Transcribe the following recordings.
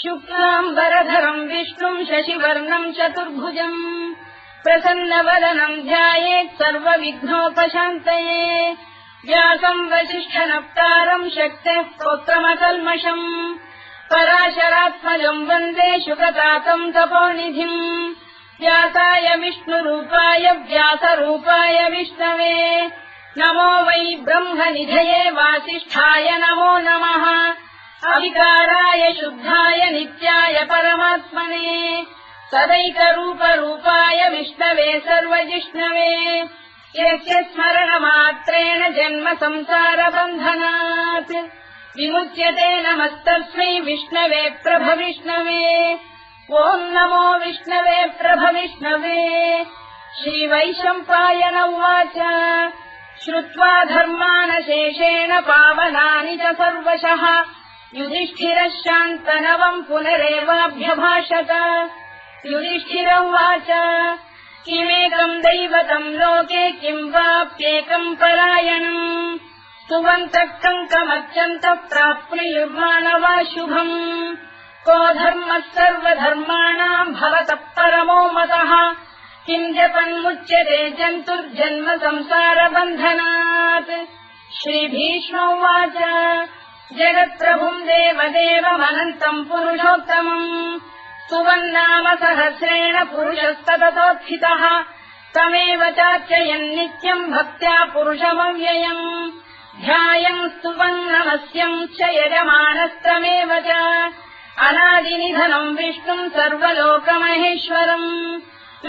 शुक्लाम्बरधरम् विष्णुम् शशिवर्णम् चतुर्भुजम् प्रसन्नवदनम् ध्यायेत् सर्वविघ्नोपशान्तये व्यासम् वसिष्ठनप्तारम् शक्तेः पौत्रमकल्मषम् पराशरात्मजम् वन्दे शुकतातम् तपोनिधिम् व्यासाय विष्णुरूपाय व्यासरूपाय विष्णवे नमो वै ब्रह्मनिधये वासिष्ठाय नमो नमः अविकाराय शुद्धाय नित्याय परमात्मने सदैकरूपरूपाय विष्णवे सर्वजिष्णवे यस्य स्मरणमात्रेण जन्म संसारबन्धनात् विमुच्यते नमस्तस्मै विष्णवे प्रभविष्णवे ॐ नमो विष्णवे प्रभविष्णवे श्रीवैशम्पायन उवाच श्रुत्वा धर्मानशेषेण पावनानि च सर्वशः युधिष्ठिरः शान्तनवम् पुनरेवाभ्यभाषत युधिष्ठिर उवाच किमेकम् दैवतम् लोके किम् वाप्येकम् परायणम् सुवन्तः कङ्कमर्चन्तः प्राप्नुयुर्मानवा शुभम् को धर्मः सर्वधर्माणाम् भवतः परमो मतः किम् जपन्मुच्यते जन्तुर्जन्म संसारबन्धनात् श्रीभीष्म उवाच जगत्प्रभुम् देवदेवमनन्तम् पुरुषोत्तमम् सुवन्नाम सहस्रेण पुरुषस्तततोत्थितः तमेव चार्चयन् नित्यम् भक्त्या पुरुषमव्ययम् ध्यायम् स्तुवन्नमस्यम् च यजमानस्तमेव च अनादिनिधनम् विष्णुम् सर्वलोकमहेश्वरम्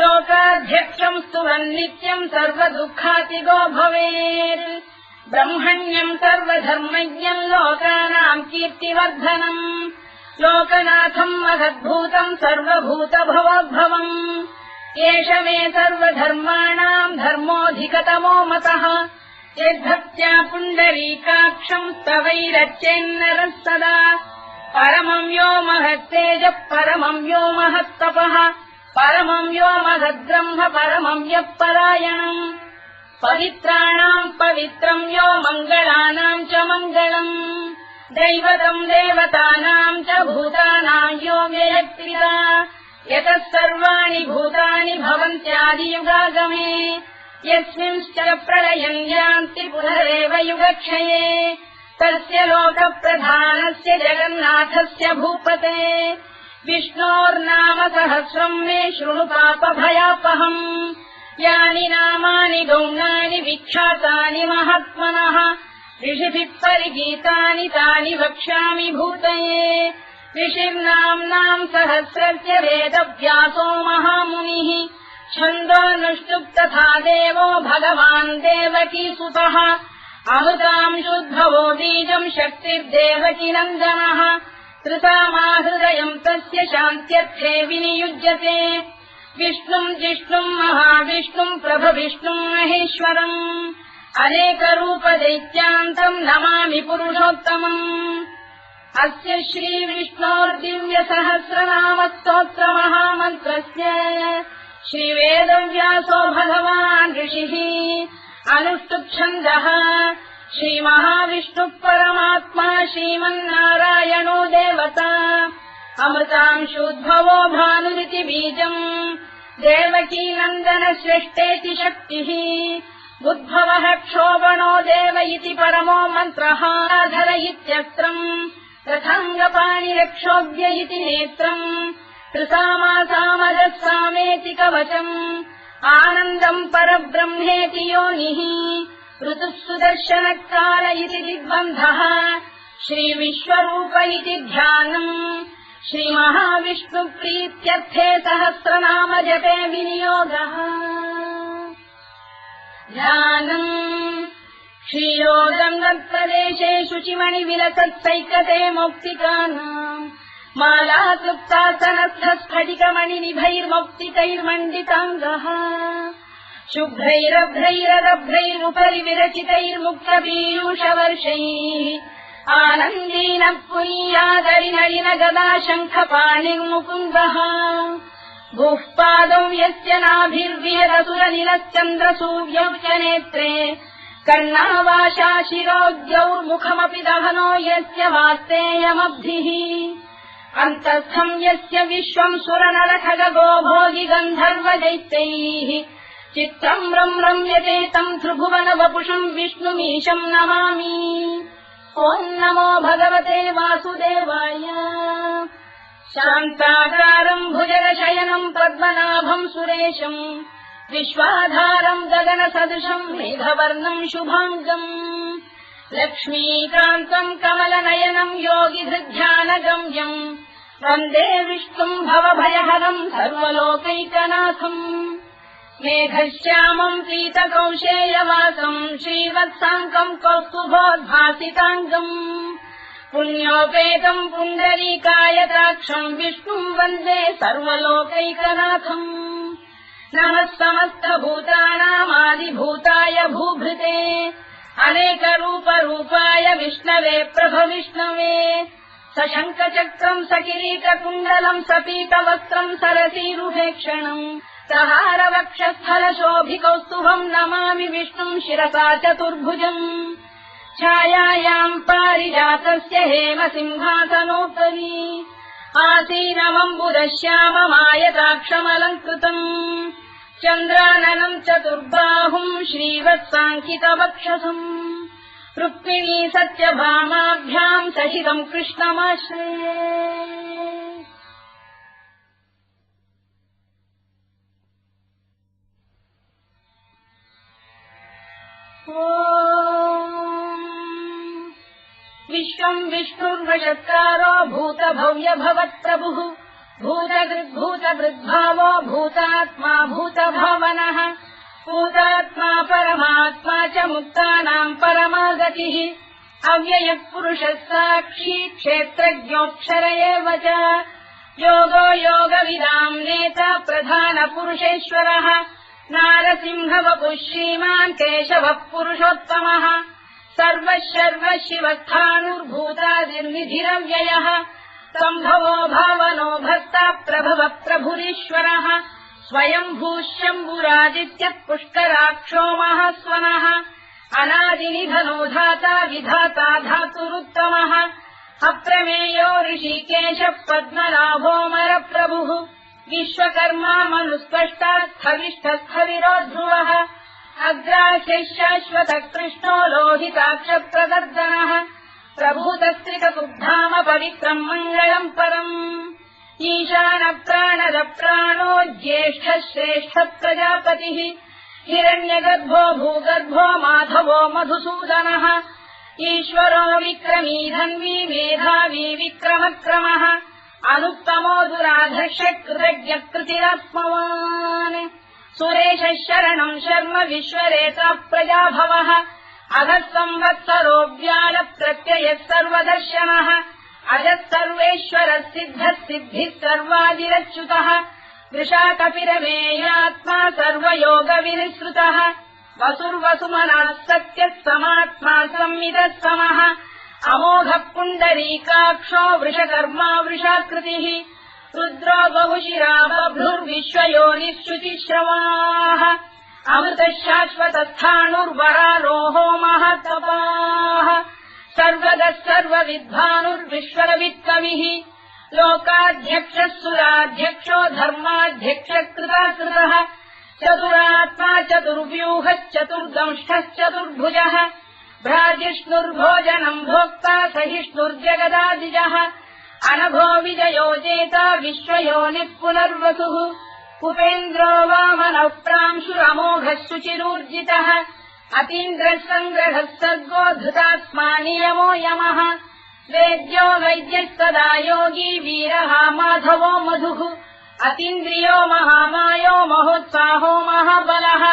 लोकाध्यक्षम् स्तुवन्नित्यम् सर्वदुःखातिगो भवेत् ब्रह्मण्यम् सर्वधर्मज्ञम् लोकानाम् कीर्तिवर्धनम् लोकनाथम् महद्भूतम् सर्वभूतभवोद्भवम् एष मे सर्वधर्माणाम् धर्मोऽधिकतमो मतः यद्भक्त्या पुण्डरीकाक्षम् स्तवैरच्चेन्नरः सदा परमम् यो महत्तेजः परमम् यो महत्तपः परमम् यो महद्ब्रह्म परमम् यः परायणम् पवित्राणाम् पवित्रम् यो मङ्गलानाम् च मङ्गलम् दैवतम् देवतानाम् च भूतानाम् यो व्ययक्तिदा यतः सर्वाणि भूतानि भवन्त्यादियुगागमे यस्मिंश्च प्रलयम् यान्ति पुनरेव युगक्षये तस्य लोकप्रधानस्य जगन्नाथस्य भूपते विष्णोर्नाम सहस्रम् मे शृणु पापभयापहम् यानि नामानि गौणानि विख्यातानि महात्मनः ऋषिभिः परिगीतानि तानि वक्ष्यामि भूतये ऋषिर्नाम्नाम् सहस्रस्य वेदव्यासो महामुनिः छन्दोऽनुष्टुप् तथा देवो भगवान् देवकीसुतः अमृताम् शुद्भवो बीजम् शक्तिर्देवकी नन्दनः कृतामाहृदयम् तस्य शान्त्यर्थे विनियुज्यते विष्णुम् जिष्णुम् महाविष्णुम् प्रभविष्णुम् महेश्वरम् अनेकरूपदैत्यान्तम् नमामि पुरुषोत्तमम् अस्य श्रीविष्णोर्दिव्यसहस्रनामस्तोत्रमहामन्त्रस्य श्रीवेदव्यासो भगवान् ऋषिः अनुष्टुप्छन्दः श्रीमहाविष्णुः परमात्मा श्रीमन्नारायणो देवता अमृतांशोद्भवो भानुरिति बीजम् देवकी नन्दन श्रेष्ठेति शक्तिः उद्भवः क्षोभणो देव इति परमो मन्त्रः धर इत्यस्त्रम् रथाङ्गपाणिरक्षोभ्य इति नेत्रम् त्रिसामासामजः सामेति कवचम् आनन्दम् परब्रह्मेति योनिः ऋतुः सुदर्शनकाल इति दिग्बन्धः श्रीविश्वरूप इति ध्यानम् श्रीमहाविष्णुप्रीत्यर्थे सहस्रनाम जपे विनियोगः ध्यानम् क्षीरोदङ्गप्रदेशे शुचिमणिविलसत्सैकते मौक्तिकानाम् मालाक्लुप्तासनस्थस्फटिकमणिनिभैर्मौक्तिकैर्मण्डिताङ्गः शुभ्रैरभ्रैरदभ्रैरुपरि विरचितैर्मुक्तपीयूषवर्षैः आनन्दीनः पुरीयादरिनलिन गदा शङ्खपाणिर्मुकुन्दः भूः पादौ यस्य नाभिर्विहरसुरनिलश्चन्द्रसूर्यौ च नेत्रे कर्णावाशा शिरोद्यौर्मुखमपि दहनो यस्य वास्तेयमब्धिः अन्तस्थम् यस्य विश्वम् सुरनरखगो भोगि गन्धर्वदैत्यैः चित्रम् रम्यते तम् त्रिभुवन वपुषम् विष्णुमीशम् नमामि। ॐ नमो भगवते वासुदेवाय। शान्ताकारम् भुजगशयनम् पद्मनाभम् सुरेशम् विश्वाधारम् गगनसदृशम् मेघवर्णम् शुभाङ्गम् लक्ष्मीकान्तम् कमलनयनम् योगिधृध्यानगम्यम् वन्दे विष्णुम् भवभयहरम् सर्वलोकैकनाथम्। मेघश्यामम् पीतकौशेयवासम् श्रीवत्साङ्कम् कौस्तुभोद्भासिताङ्गम् पुण्योपेतम् पुण्डरीकायताक्षम् विष्णुम् वन्दे सर्वलोकैकनाथम्। नमः समस्तभूतानामादिभूताय भूभृते अनेकरूपरूपाय विष्णवे प्रभविष्णवे सशङ्खचक्रम् सकिरीटकुण्डलम् सपीतवस्त्रम् सरसीरुहेक्षणम् सहारवक्षस्थलशोभिकौस्तुभम् नमामि विष्णुम् शिरसा चतुर्भुजम्। छायायाम् पारिजातस्य हेमसिंहासनोपरि आसीनमम्बुदश्याममायताक्षमलङ्कृतम् चन्द्राननम् चतुर्बाहुम् श्रीवत्साङ्कितवक्षसम् रुक्मिणी सत्यभामाभ्याम् सहितम् कृष्णमाश्रये। विश्वम् विष्णुर्वषत्कारो भूतभव्य भवत्प्रभुः भूतभृद्भावो भूतात्मा भूतभावनः भूतात्मा परमात्मा च मुक्तानाम् परमागतिः अव्ययः पुरुषः साक्षी क्षेत्रज्ञोऽक्षर एव च योगो योगविदाम् नेता प्रधानपुरुषेश्वरः नारसिंहवपुः श्रीमान् केशवः पुरुषोत्तमः सर्वः शिवस्थाणुर्भूतादिर्निधिरव्ययः सम्भवो भावनो भक्ता प्रभव प्रभुरीश्वरः स्वयम्भूः शम्भुरादित्यः पुष्कराक्षो महास्वनः अनादिनिधनो धाता विधाता धातुरुत्तमः अप्रमेयो ऋषिकेशः पद्मनाभोऽमरप्रभुः विश्वकर्मा मनुस्पष्टा स्थविष्ठस्थविरो ध्रुवः अग्राह्यः शाश्वतः कृष्णो लोहिताक्षप्रदर्दनः प्रभूतस्त्रिककुब्धाम पवित्रम् मङ्गलम् परम् ईशानप्राणदप्राणो ज्येष्ठः श्रेष्ठः प्रजापतिः हिरण्यगर्भो भूगर्भो माधवो मधुसूदनः ईश्वरो विक्रमी धन्वी मेधावी विक्रमक्रमः अनुत्तमो दुराधर्षः कृतज्ञः कृतिरात्मवान् सुरेशः शरणम् शर्म विश्वरेता प्रजाभवः अधः संवत्सरो व्यालप्रत्ययः सर्वदर्शनः अजः सर्वेश्वरः सिद्धः सिद्धिः सर्वादिरच्युतः वृषाकपिरमेयात्मा सर्वयोगविनिसृतः वसुर्वसुमनः सत्यः समात्मा संविदः समः अमोघः पुण्डरीकाक्षो वृषकर्मा वृषाकृतिः रुद्रो बहुशिरा बभ्रुर्विश्वयोनिः शुचिश्रवाः अमृतः शाश्वतस्थाणुर्वरारोहो महातपाः सर्वगः सर्वविद्वानुर्विश्वरवित्कविः लोकाध्यक्षः सुराध्यक्षो धर्माध्यक्षः कृताकृतः चतुरात्मा चतुर्व्यूहश्चतुर्दंष्टश्चतुर्भुजः भ्राजिष्णुर्भोजनम् भोक्ता सहिष्णुर्जगदादिजः अनभो विजयो जेता विश्वयोनिः पुनर्वसुः उपेन्द्रो वामनः प्रांशुरमोघः शुचिरूर्जितः अतीन्द्रः सङ्ग्रहः सर्गो धृतात्मा नियमो यमः वेद्यो वैद्यः सदा योगी वीरः माधवो मधुः अतीन्द्रियो महामायो महोत्साहो महाबलः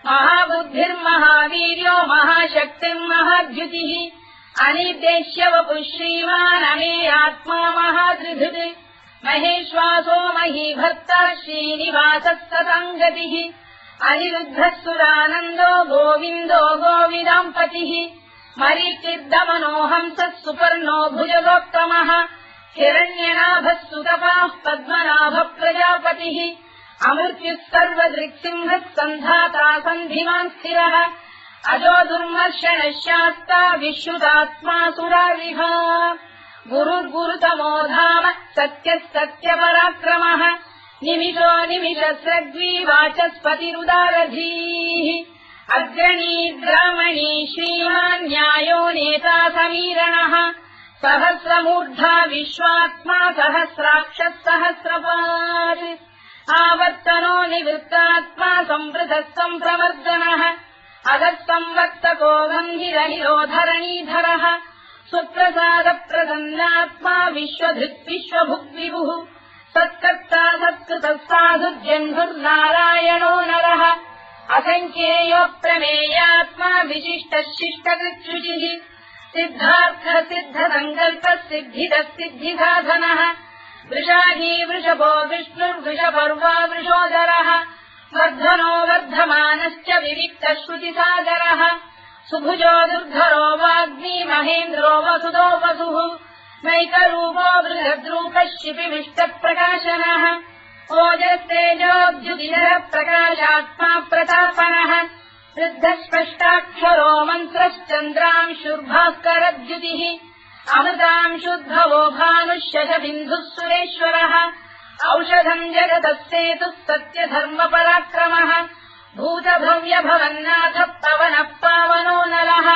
महाबुद्धिर्महावीर्यो महाशक्तिर्महाद्युतिः अनिर्देश्य वपुः श्रीमान् अमेयात्मा महाधृधृत् महेश्वासो महीभक्तः श्रीनिवासः सताङ्गतिः अनिरुद्धः सुरानन्दो गोविन्दो गोविदाम्पतिः मरीचिर्दमनो हंसः सुपर्णो भुजगोत्तमः हिरण्यनाभः सुतपाः पद्मनाभः प्रजापतिः अमृत्युः सर्वदृक्सिंहः सन्धाता सन्धिमान् स्थिरः अजो दुर्मर्षणः शास्ता विश्रुतात्मा सुरारिः गुरुर्गुरुतमो धाम सत्यः सत्यपराक्रमः निमिषो निमिषस्रग्वी वाचस्पतिरुदारधीः अग्रणी ग्रामणी श्रीमान् न्यायो नेता समीरणः सहस्रमूर्धा विश्वात्मा सहस्राक्षः सहस्रपात् आवर्तनो निवृत्तात्मा संवृतः सम्प्रमर्दनः अधः संवक्तको गन्धिरनिरोधरणीधरः सुप्रसादप्रसन्नात्मा विश्वधृत् विश्वभुग्विभुः सत्कर्ता सत्कृतः साधुर्जह्नुर्नारायणो नरः असङ्ख्येयोऽप्रमेयात्मा विशिष्टः शिष्टकृच्छुचिः सिद्धार्थः सिद्धसङ्कल्पः सिद्धिदः सिद्धिसाधनः वृषाही वृषभो विष्णुर्वृषपर्वा वृषोदरः वर्धनो वर्धमानश्च विविक्तः श्रुतिसागरः सुभुजो दुर्धरो वाग्मी महेन्द्रो वसुदो वसुः नैकरूपो बृहद्रूपः शिपिविष्टप्रकाशनः ओजस्तेजोऽद्युतिधरः प्रकाशात्मा प्रतापनः वृद्धः स्पष्टाक्षरो मन्त्रश्चन्द्रांशुर्भास्करद्युतिः अमृतांशुद्भवो भानुः शशबिन्दुः सुरेश्वरः औषधम् जगतः सेतुः सत्यधर्मपराक्रमः भूतभव्यभवन्नाथः पवनः पावनो नलः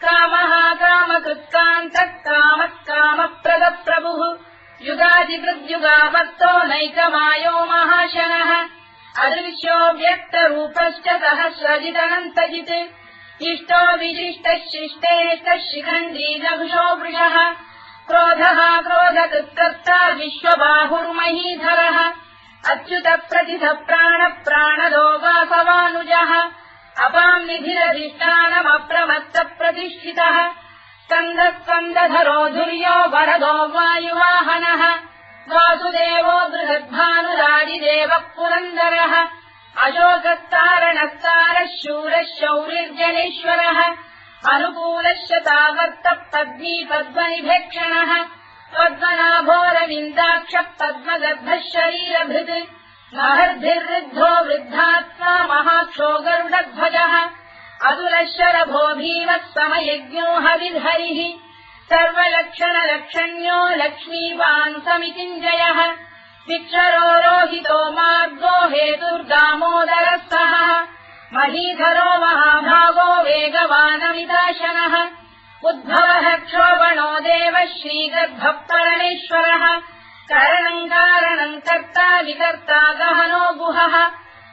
कामः कामकृत्कान्तः कामः कामप्रदप्रभुः युगादिकृद्युगावर्तो नैकमायो महाशनः अदृश्यो व्यक्तरूपश्च सहस्रजिदनन्तजित् इष्टो विशिष्टः शिष्टेष्टः शिखण्डी नभुषो वृषः क्रोधः क्रोधकृत्कर्ता विश्वबाहुर्महीधरः अच्युतः प्रतिथः प्राणः प्राणदो वासवानुजः अपाम् निधिरधिष्ठानमप्रमत्तप्रतिष्ठितः स्कन्दः स्कन्दधरो धुर्यो वरदो वायुवाहनः वासुदेवो बृहद्भानुरादिदेवः पुरन्दरः अशोकस्तारणस्तारः शूरः शौरिर्जनेश्वरः अनुकूलश्च तावर्तः पद्मी पद्मनिभेक्षणः पद्मनाभोरविन्दाक्षः पद्मगर्भः शरीरभृत् महर्भिर्वृद्धो वृद्धात्मा महाक्षो गरुडध्वजः अतुलः शरभो भीमः समयज्ञो हविर्हरिः सर्वलक्षणलक्षण्यो लक्ष्मीवान् समितिञ्जयः विक्षरो रोहितो मार्गो हेतुर्दामोदरः सहः महीधरो महाभागो वेगवानमिदाशनः उद्भवः क्षोभणो देवः श्रीगर्भः परमेश्वरः करणम् कारणम् कर्ता विकर्ता गहनो गुहः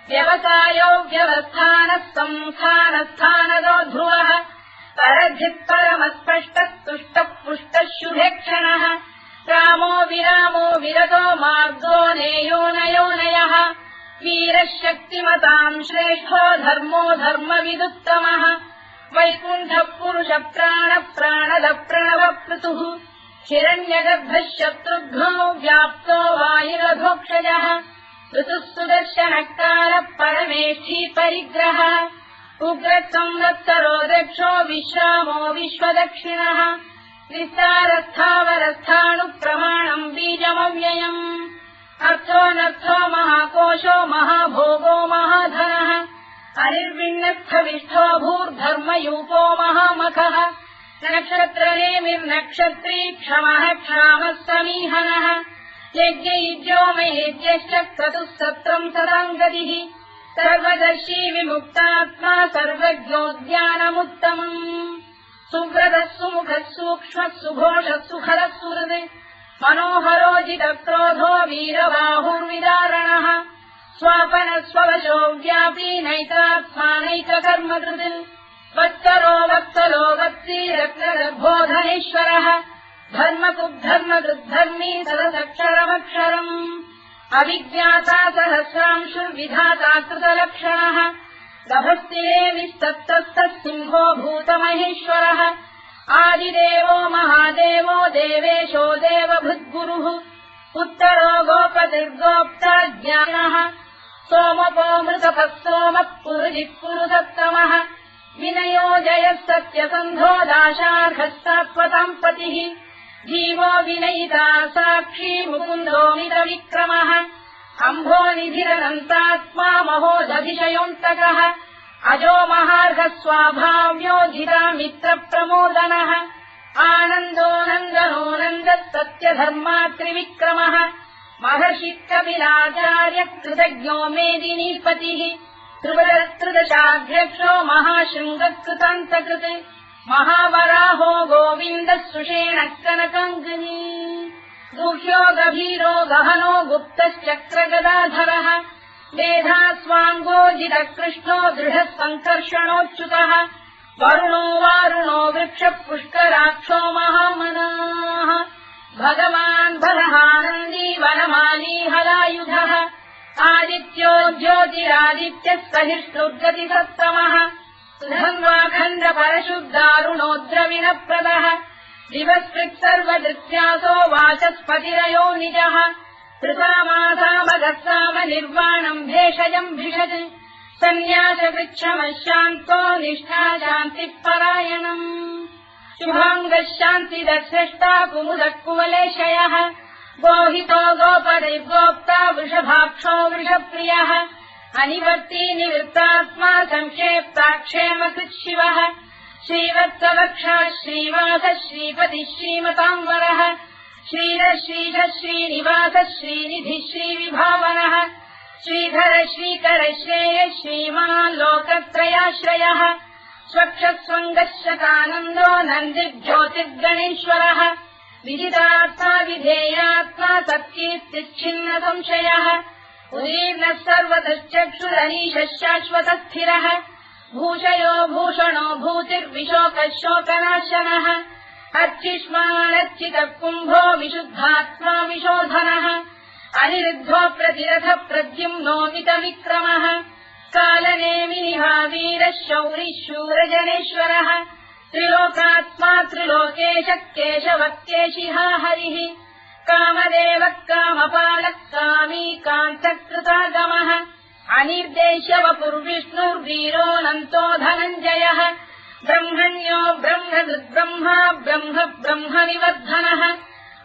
व्यवसायो व्यवस्थानः संस्थानस्थानदो ध्रुवः परधिः परमस्पष्टः तुष्टः पुष्टः शुभेक्षणः रामो विरामो विरतो मार्गो नेयोनयोनयः वीरः शक्तिमताम् श्रेष्ठो धर्मो धर्मविदुत्तमः वैकुण्ठः पुरुषः प्राणः प्राणदः प्रणवपृतुः हिरण्यगर्भः शत्रुघ्नो व्याप्तो वायुरधोक्षजः ऋतुः सुदर्शनः कालः परमेष्ठी परिग्रहः उग्रः संवत्सरो दक्षो विश्रामो विश्वदक्षिणः विस्तारस्थावरस्थाणुप्रमाणम् बीजमव्ययम् अर्थोऽनर्थो महाकोशो महाभोगो महाधनः अनिर्विण्णस्थविष्ठो भूर्धर्मयूपो महामखः नक्षत्रनेमिर्नक्षत्री क्षमः क्षामः समीहनः यज्ञयुज्यो महेज्यश्च क्रतुः सत्रम् सदाम् गतिः सर्वदर्शी विमुक्तात्मा सर्वज्ञोद्यानमुत्तमम् सुव्रतः सुमुखः सूक्ष्मः सुघोषः सुखदः सुहृत् मनोहरोजितक्रोधो वीरबाहुर्विदारणः स्वापनः स्ववशो व्यापी नैतात्मा नैककर्मकृत् वत्सरो वत्सलो वत्सी रत्नगर्भोधनेश्वरः धर्मकुद्धर्मकृद्धर्मी सदसक्षरमक्षरम् अविज्ञाता सहस्रांशुर्विधाता कृतलक्षणः गभस्तिरे विस्तप्तस्तः सिंहो भूतमहेश्वरः आदिदेवो महादेवो देवेशो देवभृद्गुरुः उत्तरो गोपतिर्गोप्ता ज्ञानः सोमपो मृतपः सोमः पुरुजिः पुरुषोत्तमः विनयो जयः सत्यसन्धो दाशार्हः सात्वताम् पतिः जीवो विनयिता साक्षी मुकुन्दो मितविक्रमः अम्भोनिधिरनन्तात्मा महोदधिशयोऽन्तकः अजो महार्घः स्वाभाव्यो जिता मित्रप्रमोदनः आनन्दो नन्दनो नन्दः सत्यधर्मा त्रिविक्रमः महर्षिकपिलाचार्य कृतज्ञो मेदिनीपतिः त्रिदशाध्यक्षो महाशृङ्गकृतान्तकृत् महावराहो गोविन्दः सुषेणः कनकाङ्गनी गुह्यो गभीरो गहनो गुप्तश्चक्रगदाधरः मेधास्वाङ्गोजितः कृष्णो दृढः सङ्कर्षणोच्युतः वरुणो वारुणो वृक्षः पुष्कराक्षो महामनाः भगवान् बलहानन्दी वनमाली हलायुधः आदित्यो ज्योतिरादित्यः सहिष्णुर्गतिसत्तमः सुधन्वाखण्ड परशुद्धारुणोद्रविणप्रदः दिवस्कृत् सर्वदृत्यासो वाचस्पतिरयो निजः कृतामासामगस्साम निर्वाणम् भेषजम् भिषज सन्न्यासवृक्षमशान्तो निष्ठा शान्तिः परायणम् शुभाङ्गः शान्तिदश्रेष्टा कुमुदः कुवलेशयः गोहितो गोपदैर्गोप्ता वृषभाक्षो वृषप्रियः अनिवर्ती निवृत्तात्मा संक्षेप्ताक्षेमकृत् शिवः श्रीवत्सवक्षः श्रीवासः श्रीपतिः श्रीमताम्बरः श्रीधः श्रीधः श्रीनिवासः श्रीनिधिः श्रीविभावनः श्रीधर श्रीकर श्रेयः श्रीमान् लोकत्रयाश्रयः स्वक्षस्वङ्गः शतानन्दो नन्दिर्ज्योतिर्गणेश्वरः विदितात्मा विधेयात्मा तत्कीर्तिच्छिन्न संशयः उदीर्णः सर्वतश्चक्षुरनीशः शाश्वतस्थिरः भूषयो भूषणो भूतिर्विशोकः शोकनाशनः अर्चिष्मानर्चितः कुम्भो विशुद्धात्मा विशोधनः अनिरुद्धो प्रतिरथ प्रद्युम्नोमितविक्रमः कालनेमिनिहावीरः शौरिः शूरजनेश्वरः त्रिलोकात्मा त्रिलोकेशः केशवः केशिहा हरिः कामदेवः कामपालः कामी कान्तकृतागमः अनिर्देश्यवपुर्विष्णुर्वीरोऽनन्तो धनञ्जयः ब्रह्मण्यो ब्रह्मकृद्ब्रह्मा ब्रह्म ब्रह्मनिवर्धनः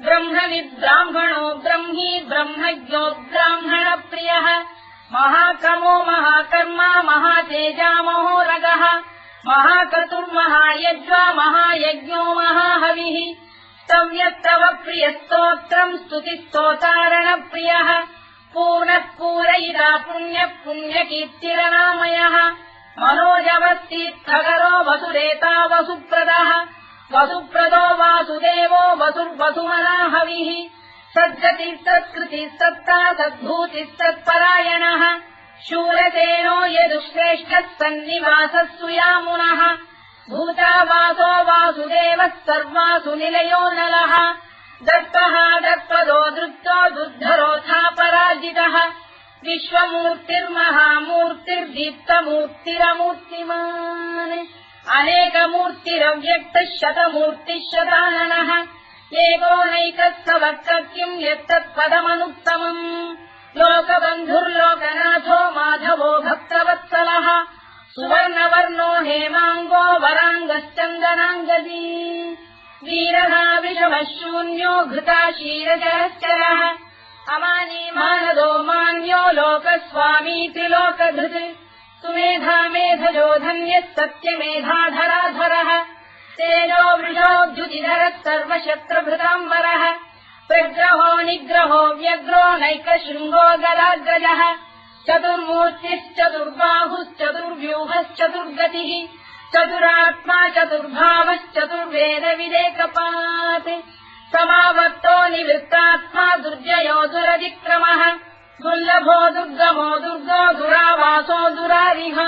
ब्रह्मविद्ब्राह्मणो ब्रह्मी ब्रह्मज्ञो ब्राह्मणप्रियः महाक्रमो महाकर्मा महातेजा महोरगः महाक्रतुर्महायज्वा महायज्ञो महाहविः स्तव्यस्तव प्रियस्तोत्रम् स्तुतिस्तोतारणप्रियः पूर्णः पूरयिता पुण्यः पुण्यकीर्तिरनामयः मनोजवस्तीर्थकरो वसुरेता वसुप्रदः वसुप्रदो वासुदेवो वसुर्वसुमनाहविः सद्गतिः सत्कृतिः सत्ता सद्भूतिः सत्परायणः शूरसेनो यदुश्रेष्ठः सन्निवासः सुयामुनः भूतावासो वासुदेवः सर्वासु निलयो नलः दत्तः दत्पदो दृप्तो दुर्धरोऽथापराजितः विश्वमूर्तिर्महामूर्तिर्दीप्तमूर्तिरमूर्तिमान् अनेकमूर्तिरव्यक्तः शतमूर्तिः शताननः एकोनैकः सवक्तः किम् यत्तत्पदमनुत्तमम् लोकबन्धुर्लोकनाथो माधवो भक्तवत्सलः सुवर्णवर्णो हेमाङ्गो वराङ्गश्चन्दनाङ्गदी वीरः विषमः शून्यो घृता क्षीरजरश्चरः अमानी मानदो मान्यो लोकस्वामी त्रिलोकधृत् सुमेधा मेधजो धन्यः सत्यमेधाधराधरः तेजो वृषोऽद्युतिधरः सर्वशस्त्रभृताम्बरः प्रग्रहो निग्रहो व्यग्रो नैकशृङ्गो गदाग्रजः चतुर्मूर्तिश्चतुर्बाहुश्चतुर्व्यूहश्चतुर्गतिः चतुरात्मा चतुर्भावश्चतुर्वेदविदेकपात् समावर्तो निवृत्तात्मा दुर्जयो दुरतिक्रमः दुर्लभो दुर्गमो दुर्गो दुरावासो दुरारिः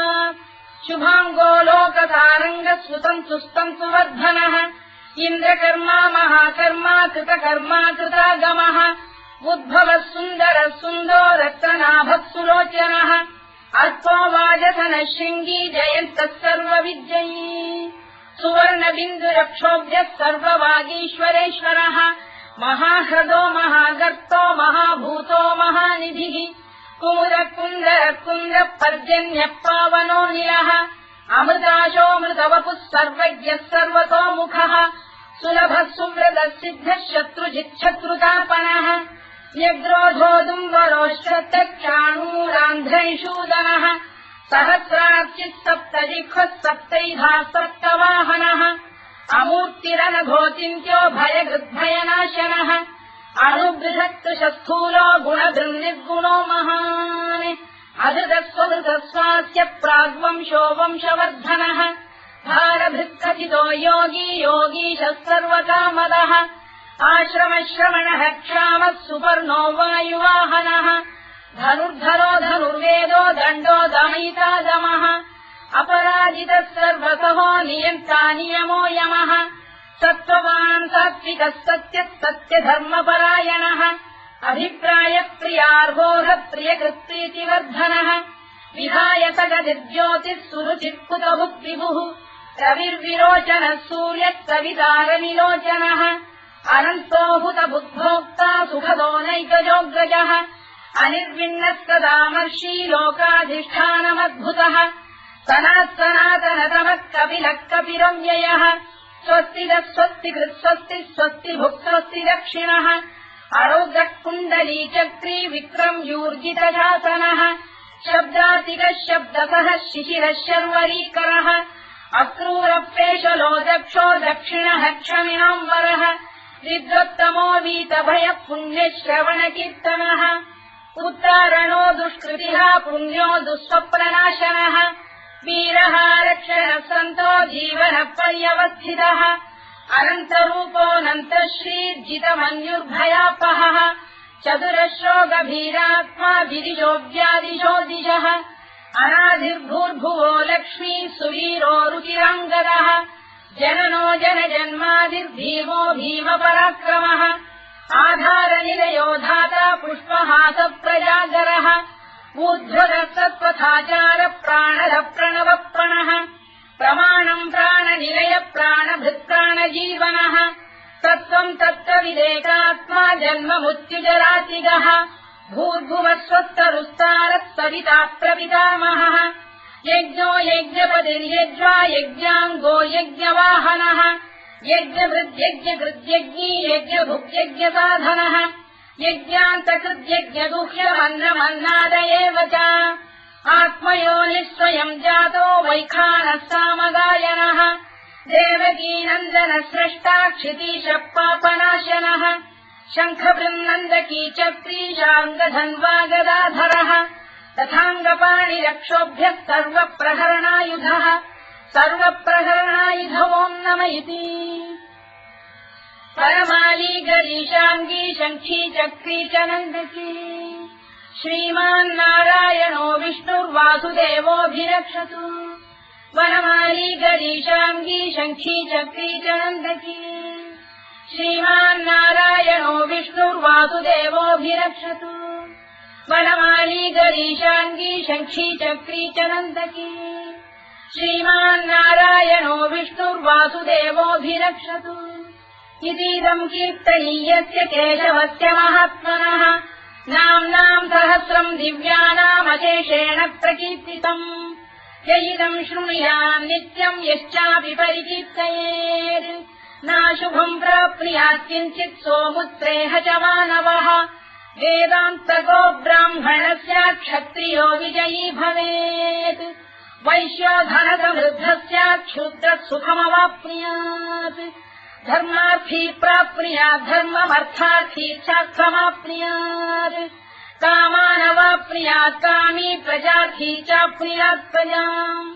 शुभाङ्गो लोकतारङ्गः सुतन्तु वर्धनः इन्द्रकर्मा महाकर्मा कृतकर्मा कृतागमः उद्भवः सुन्दरः सुन्दो रक्तनाभः सुलोचनः अल्पो वाजसनः शृङ्गी जयन्तः सर्वविद्ययी सुवर्णबिन्दुरक्षोभ्यः सर्ववागीश्वरेश्वरः महाह्रदो महागर्तो महाभूतो महानिधिः कुमुदकुन्दरकुन्दः पर्जन्यः पावनो निलः अमृताशोऽमृतवपुः सर्वज्ञः सर्वतोमुखः सुलभः सुव्रतः सिद्धः शत्रुजिच्छत्रुतापनः अमूर्तिरनघोचिन्त्यो भयगृद्भयनाशनः अणुबृहत्कृशस्थूलो गुणभृन्निर्गुणो महान् अधृतस्वधृतस्वास्य प्राग्वंशो वंशवर्धनः भारभृत्कथितो योगी योगीशः सर्वकामदः आश्रमश्रवणः क्षामः सुपर्णो वायुवाहनः धनुर्धरो धनुर्वेदो दण्डो दमयिता दमः अपराजितः सर्वसहो नियन्ता नियमो यमः सत्त्ववान् सात्विकः सत्यः सत्यधर्मपरायणः अभिप्रायप्रियार्होः प्रियकृत्प्रीतिवर्धनः विधायतगतिर्ज्योतिः सुरुचित्कुतभुक्विभुः रविर्विरोचनः सूर्यः कवितारविलोचनः अनन्तो हुतबुद्भोक्ता सुखदो नैकजोऽग्रजः अनिर्विण्णः सदामर्षी लोकाधिष्ठानमद्भुतः सनातनतमः कपिलः कपिरव्ययः स्वस्तिदः स्वस्तिकृत् स्वस्ति स्वस्तिभुक् स्वस्ति दक्षिणः अरौद्रः कुण्डलीचक्री विक्रम्यूर्जितशासनः शब्दातिकः शब्दसः शिशिरः शर्वरीकरः अक्रूरप्रेषलो दक्षो दक्षिणः क्षमिणाम्बरः विद्वत्तमो वीतभयः पुण्यश्रवणकीर्तनः उत्तारणो दुष्कृतिः पुण्यो दुःस्वप्ननाशनः वीरः रक्षणः सन्तो जीवनः पर्यवस्थितः अनन्तरूपोऽनन्तश्रीर्जितमन्युर्भयापहः चतुरश्रो गभीरात्मा विदिशो व्यादिशो दिशः अनाधिर्भूर्भुवो लक्ष्मी सुवीरो रुचिराङ्गदः जननो जनजन्मादिर्भीमो भीमपराक्रमः आधारनिलयो धाता पुष्पहासप्रजागरः ऊर्ध्वरः सत्त्वथाचार प्राणः प्रणवप्रणः प्रमाणम् प्राणनिलय प्राणभृत्प्राणजीवनः तत्त्वम् तत्त्वविदेकात्मा जन्ममृत्युजरातिगः भूर्भुवः स्वस्तरुस्तारः सविता प्रपितामहः यज्ञो यज्ञपतिर्यज्वा यज्ञाङ्गो यज्ञवाहनः यज्ञभृद्यज्ञकृद्यज्ञी यज्ञभुक्यज्ञसाधनः यज्ञान्तकृद्यज्ञगुह्यमन्नमन्नाद एव च आत्मयोनिः स्वयम् जातो वैखानः सामगायनः देवकीनन्दनः स्रष्टा क्षितीशः पापनाशनः शङ्खबृन्नन्दकी चक्रीशाङ्गधन्वा गदाधरः तथाङ्गपाणिरक्षोभ्यः सर्वप्रहरणायुधः सर्वप्रहरणायुध ओम् नम इति परमाली गरीशाङ्गी शङ्खी चक्री च नन्दकी श्रीमान्नारायणो विष्णुर्वासुदेवोऽभिरक्षतु वनमाली गरीशाङ्गी शङ्खी चक्री च नन्दकी श्रीमान्नारायणो विष्णुर्वासुदेवोऽभिरक्षतु वनमाली गरीशाङ्गी शङ्खी चक्री च नन्दकी श्रीमान्नारायणो विष्णुर्वासुदेवोऽभिरक्षतु इतीदम् कीर्तनीयस्य केशवस्य महात्मनः नाम्नाम् सहस्रम् दिव्यानामशेषेण प्रकीर्तितम् य इदम् शृणुयाम् नित्यम् यश्चापि परिकीर्तयेत् नाशुभम् प्राप्नुयात् किञ्चित् सोमुत्रेह च मानवः वेदान्तको ब्राह्मणस्य क्षत्रियो विजयी भवेत् वैश्यो धनसमृद्धस्य क्षुद्रः सुखमवाप्नुयात् धर्मार्थी प्राप्नुयात् धर्ममर्थार्थी चार्थमाप्नुयात् कामानवाप्नुयात् कामी प्रजार्थी चाप्नुयात् प्रजाम्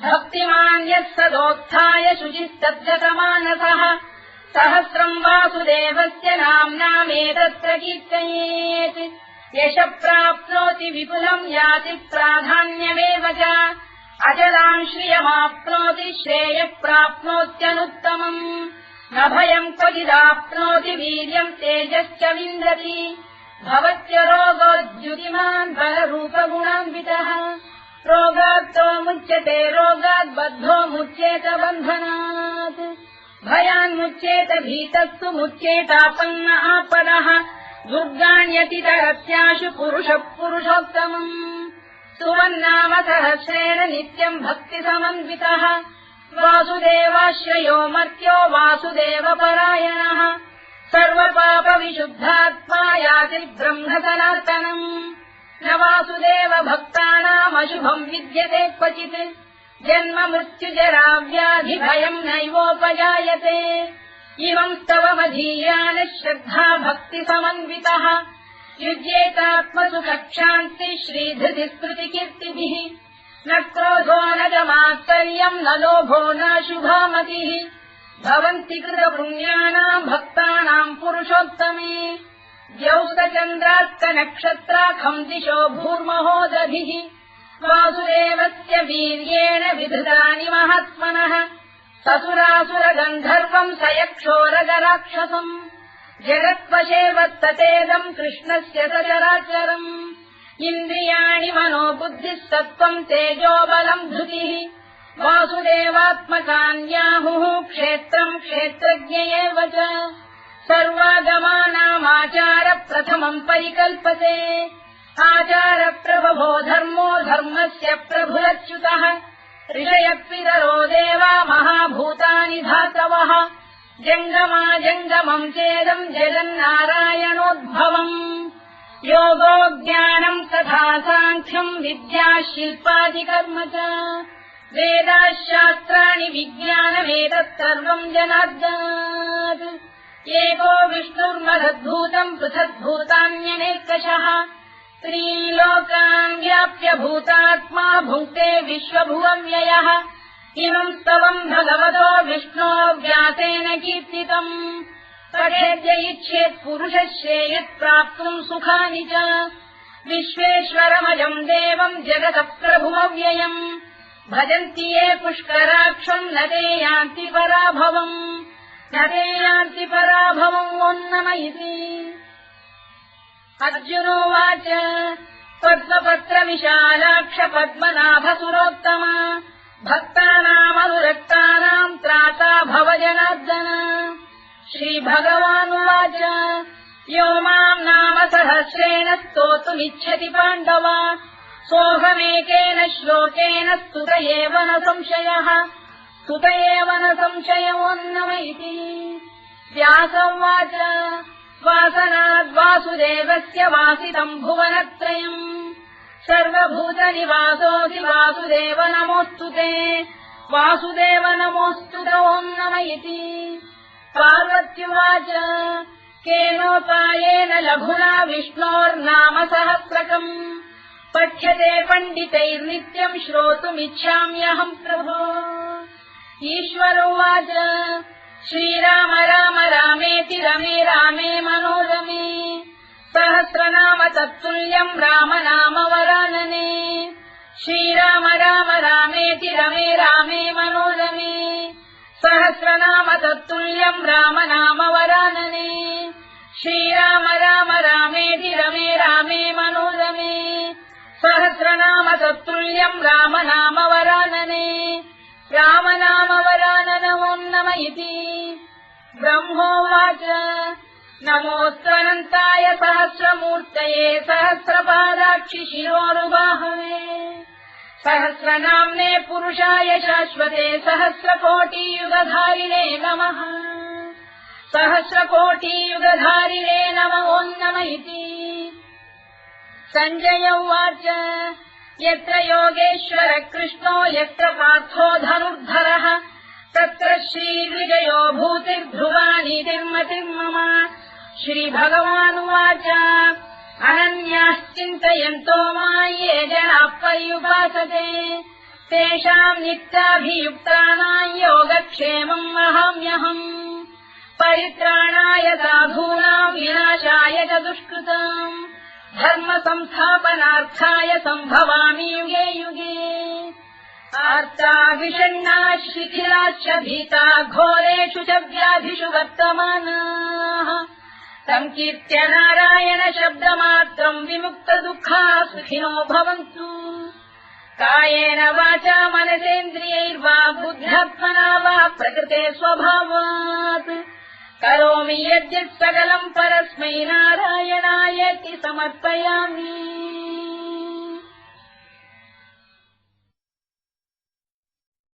भक्तिमान् यः सदोत्थाय शुचिस्तद्धतमानसः सहस्रम् वासुदेवस्य नाम्नामेतत्र कीर्तयेत् यशः प्राप्नोति विपुलम् याति प्राधान्यमेव च अचलाम् श्रियमाप्नोति श्रेयः प्राप्नोत्यनुत्तमम् न भयम् क्वचिदाप्नोति वीर्यम् तेजश्च विन्दति भवत्य रोगोद्युतिमान् बलरूपगुणान्वितः रोगात्तो मुच्यते रोगात् बद्धो मुच्येत बन्धनात् भयान्मुच्येत भीतस्तु मुच्येतापन्न आपदः दुर्गाण्यतितरत्याशु पुरुषः पुरुषोत्तमम् सुवन्नाम सहस्रेण नित्यम् भक्तिसमन्वितः वासुदेवाश्रयो मर्त्यो वासुदेवपरायणः सर्वपापविशुद्धात्मा याति ब्रह्म सनातनम् न वासुदेव भक्तानामशुभम् विद्यते क्वचित् जन्म मृत्युजरा व्याधि भयम् नैवोपजायते इमम् स्तवमधीयानः श्रद्धा भक्ति समन्वितः युज्येतात्मसु कक्षान्ति श्रीधृति स्मृति कीर्तिभिः न क्रोधो न च मात्सर्यम् न लोभो न शुभामतिः भवन्ति कृतपुण्यानाम् भक्तानाम् पुरुषोत्तमे द्यौस्तचन्द्रास्तनक्षत्राखम् दिशो भूर्महो दधिः वासुदेवस्य वीर्येण विधृतानि महात्मनः ससुरासुरगन्धर्वम् स यक्षोरगराक्षसम् जगत्वशे वत्ततेदम् कृष्णस्य सचराचरम् इन्द्रियाणि मनो बुद्धिः सत्त्वम् तेजोबलम् धृतिः वासुदेवात्मकान्याहुः क्षेत्रम् क्षेत्रज्ञ एव च सर्वागमानामाचार प्रथमम् परिकल्पते आचारप्रभवो धर्मो धर्मस्य प्रभुरच्युतः ऋषयपितरो देवा महाभूतानि धातवः जङ्गमाजङ्गमम् चेदम् जगन्नारायणोद्भवम् योगो ज्ञानम् तथा साङ्ख्यम् विद्या शिल्पादिकर्म च वेदाः शास्त्राणि विज्ञानमेतत् सर्वम् जनार्दनात् एको विष्णुर्महद्भूतम् पृथग्भूतान्यनेकशः त्रीन् लोकान् व्याप्य भूतात्मा भुङ्क्ते विश्वभुवव्ययः इमम् स्तवम् भगवतो विष्णो व्यासेन कीर्तितम् पठेद्य इच्छेत् पुरुषः श्रेयत् प्राप्तुम् सुखानि च विश्वेश्वरमजम् देवम् जगतः प्रभुमव्ययम् भजन्ति ये पुष्कराक्षम् न ते यान्ति पराभवम् ओन्नम इति अर्जुनोवाच पद्मपत्र विशालाक्ष पद्मनाभसुरोत्तम भक्तानामनुरक्तानाम् त्राता भव जनार्दन श्रीभगवानुवाच यो माम् नाम सहस्रेण स्तोतुमिच्छति पाण्डव सोऽहमेकेन श्लोकेन स्तुत एव न संशयोऽन्नम इति व्यासोवाच वासनाद्वासुदेवस्य वासितम् भुवनत्रयम् सर्वभूतनिवासोऽसि वासुदेव नमोऽस्तु ते वासुदेव नमोऽस्तु ओन्नम इति पार्वत्युवाच केनोपायेन लघुना विष्णोर्नाम सहस्रकम् पठ्यते पण्डितैर्नित्यम् श्रोतुमिच्छाम्यहम् प्रभो ईश्वरोवाच श्रीराम राम रामेति रमे रामे मनोरमे सहस्रनाम तत्तुल्यम् राम नाम वरानने श्रीराम राम रामेति रमे रामे मनोरमे सहस्रनाम तत्तुल्यम् राम नाम वरानने श्रीराम राम रामेति रमे रामे मनोरमे सहस्रनाम तत्तुल्यम् राम नाम वरानने राम नाम वराननमोन्नम इति ब्रह्मोवाच नमोऽस्त्वनन्ताय सहस्रमूर्तये सहस्रपादाक्षि शिरोरुबाहवे सहस्रनाम्ने पुरुषाय शाश्वते सहस्रकोटियुगधारिणे नमः सहस्रकोटियुगधारिणे नमोऽन्नम इति सञ्जय उवाच यत्र योगेश्वर कृष्णो यत्र पार्थो धनुर्धरः तत्र श्रीविजयो भूतिर्ध्रुवानीतिर्मतिर्मम श्रीभगवानुवाच अनन्याश्चिन्तयन्तो मां ये जनाः पर्युपासते तेषाम् नित्याभियुक्तानाम् योगक्षेमम् वहाम्यहम् परित्राणाय साधूनाम् विनाशाय च दुष्कृताम् धर्म संस्थापनार्थाय सम्भवामि युगे युगे आर्ता विषण्णाः शिथिलाश्च भीता घोरेषु च व्याधिषु वर्तमानाः संकीर्त्य नारायण शब्दमात्रम् विमुक्त दुःखाः सुखिनो भवन्तु कायेन वाचा मनसेन्द्रियैर्वा बुद्ध्यात्मना वा प्रकृते स्वभावात् करोमि यद्यत् सकलम् परस्मै नारायणायेति समर्पयामि।